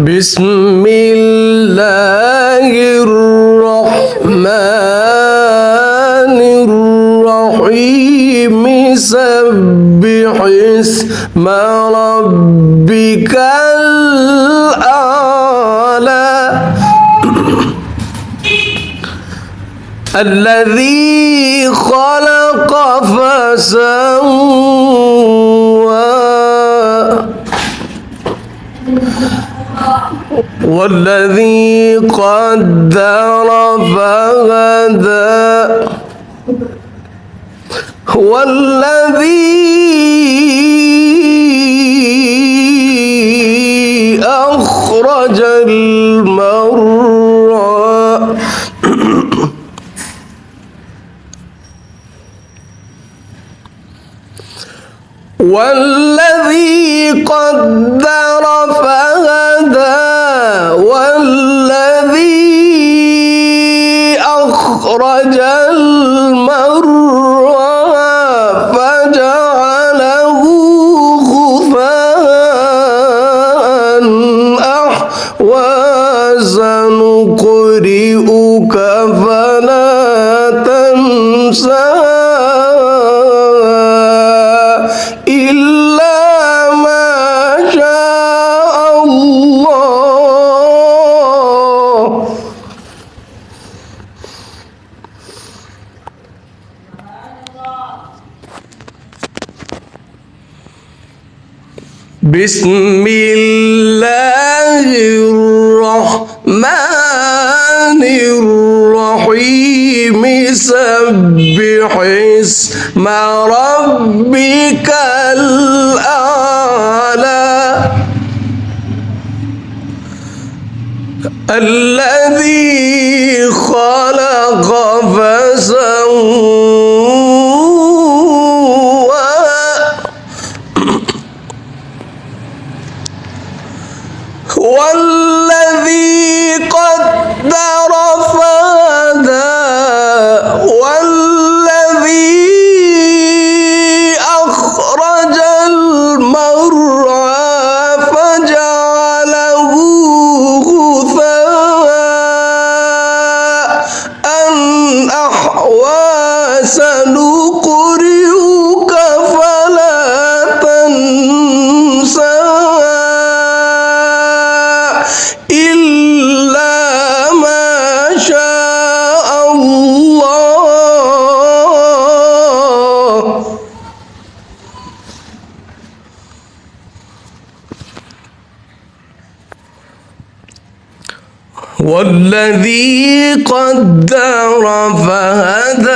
بسم الله الرحمن الرحيم سبح اسم ربك الأعلى الذي خلق فسوى والذي قدر فهدى والذي أخرج المرعى والذي قدر فهدى والذي أخرج المرعى فجعله غثاء أحوى سنقرئك فلا تنسى بسم الله الرحمن الرحيم سبح اسم ربك الأعلى الذي خلق فسوى والذي قدر فهدى والذي أخرج المرعى فجعله غثاء أحوى سنقرئك فلا تنسى والذي قدر فهدى